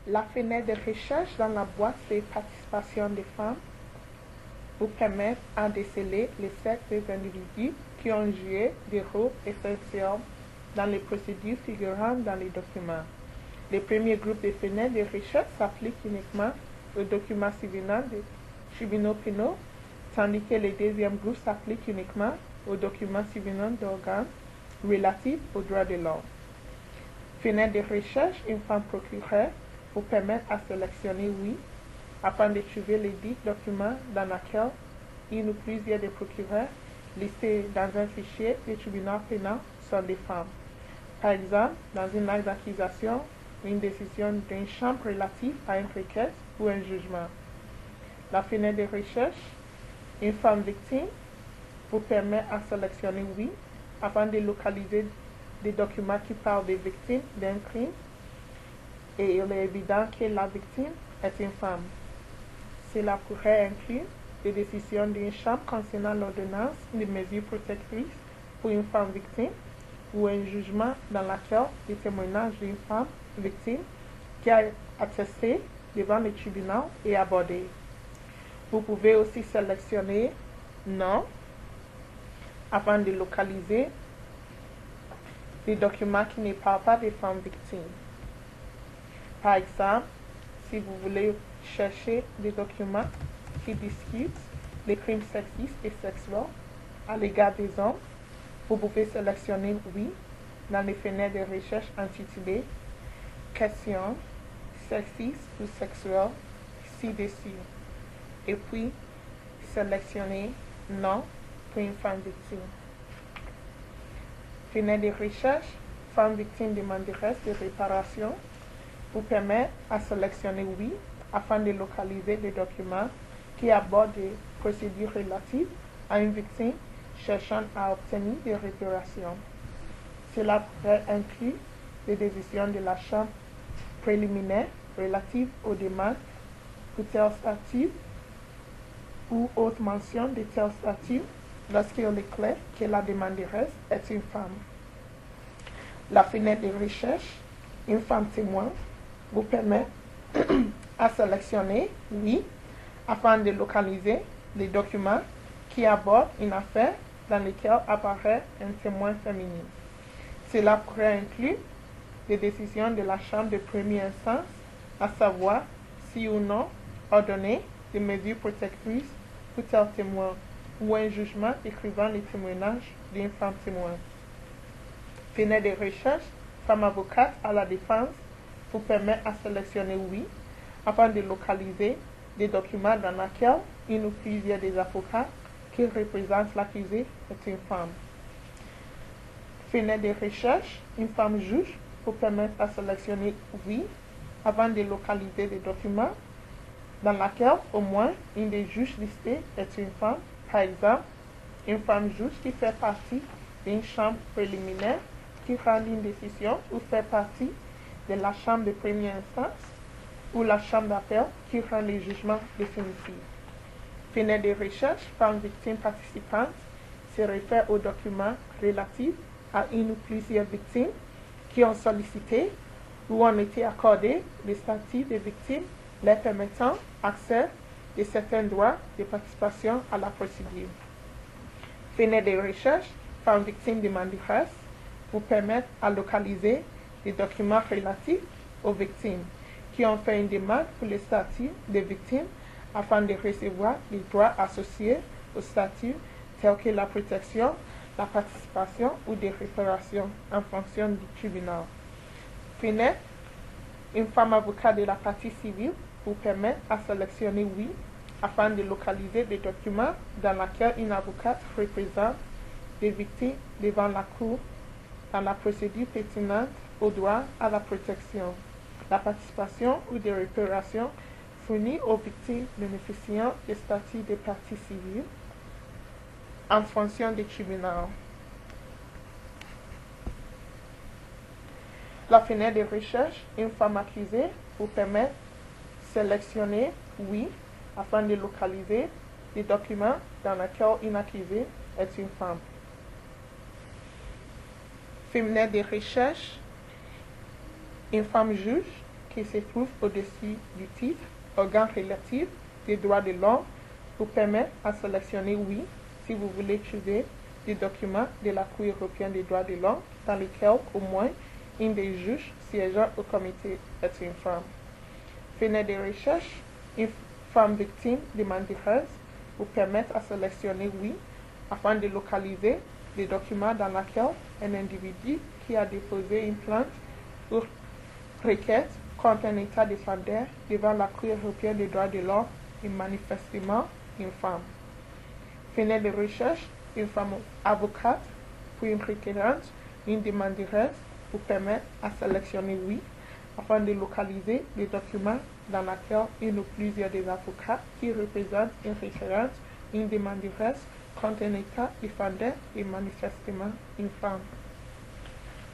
La fenêtre de recherche dans la boîte de participation des femmes vous permet de déceler les sexes des individus qui ont joué des rôles essentiels dans les procédures figurant dans les documents. Le premier groupe de fenêtres de recherche s'applique uniquement aux documents civils des tribunaux pénaux, tandis que le deuxième groupe s'applique uniquement aux documents civils d'organes relatifs aux droits de l'homme. Fenêtre de recherche, une femme procureur vous permet de sélectionner oui afin de trouver les 10 documents dans lesquels une ou plusieurs des procureurs listés dans un fichier du tribunal pénal sont des femmes. Par exemple, dans une acte d'accusation, une décision d'une chambre relative à une requête ou un jugement. La fenêtre de recherche, une femme victime, vous permet de sélectionner oui afin de localiser des documents qui parlent des victimes d'un crime et il est évident que la victime est une femme. Cela pourrait inclure des décisions d'une chambre concernant l'ordonnance de mesures protectrices pour une femme victime ou un jugement dans lequel le témoignage d'une femme victime qui a attesté devant le tribunal est abordé. Vous pouvez aussi sélectionner non afin de localiser des documents qui ne parlent pas des femmes victimes. Par exemple, si vous voulez chercher des documents qui discutent les crimes sexistes et sexuels à l'égard des hommes, vous pouvez sélectionner oui dans les fenêtres de recherche intitulées Questions sexistes ou sexuelles ci-dessus et puis sélectionner non pour une femme victime. Fenêtre de recherche Femme victime demanderesse de réparation vous permet de sélectionner oui afin de localiser des documents qui abordent des procédures relatives à une victime cherchant à obtenir des réparations. Cela pourrait inclure les décisions de la chambre préliminaire relatives aux demandes pour tel statut ou autre mention de tel statut lorsqu'il est clair que la demanderesse est une femme. La fenêtre de recherche, une femme témoin, vous permet à sélectionner oui afin de localiser les documents qui abordent une affaire dans laquelle apparaît un témoin féminin. Cela pourrait inclure les décisions de la chambre de première instance, à savoir si ou non ordonner des mesures protectrices pour tel témoin ou un jugement décrivant les témoignages d'une femme témoin. Fenêtre de recherche, femme avocate à la défense vous permet à sélectionner oui afin de localiser des documents dans lesquels une ou plusieurs des avocats qui représentent l'accusé est une femme. Fenêtre de recherche, une femme juge vous permet à sélectionner oui afin de localiser des documents dans lesquels au moins une des juges listées est une femme. Par exemple, une femme juge qui fait partie d'une chambre préliminaire qui rend une décision ou fait partie de la chambre de première instance ou la chambre d'appel qui rend les jugements définitifs. Fenêtre de recherche, femme victime participante se réfère aux documents relatifs à une ou plusieurs victimes qui ont sollicité ou ont été accordés le statut de victime leur permettant accès de certains droits de participation à la procédure. Fenêtre de recherche, femme victime demanderesse vous permettent à localiser des documents relatifs aux victimes qui ont fait une demande pour le statut de victime afin de recevoir les droits associés au statut tels que la protection, la participation ou des réparations en fonction du tribunal. Fenêtre, une femme avocate de la partie civile vous permet à sélectionner oui afin de localiser des documents dans lesquels une avocate représente des victimes devant la cour dans la procédure pertinente au droit à la protection, la participation ou des réparations fournies aux victimes bénéficiant du statut de partie civile en fonction du tribunal. La fenêtre de recherche, une femme accusée, vous permet de sélectionner oui afin de localiser les documents dans lesquels une accusée est une femme. Fenêtre de recherche, une femme juge qui se trouve au-dessus du titre Organes relatifs des droits de l'homme vous permet à sélectionner oui si vous voulez trouver des documents de la Cour européenne des droits de l'homme dans lesquels au moins une des juges siégeant au comité est une femme. Fenêtre de recherche, une femme victime demandeuse vous permet à sélectionner oui afin de localiser les documents dans lesquels un individu qui a déposé une plainte ou requête contre un État défendeur devant la Cour européenne des droits de l'homme est manifestement une femme. Fenêtre de recherche, une femme avocate pour une requérante, une demandeuse vous permet à sélectionner oui afin de localiser les documents dans lesquels une ou plusieurs des avocats qui représentent une requérante, une demandeuse contre un État défendeur est manifestement une femme.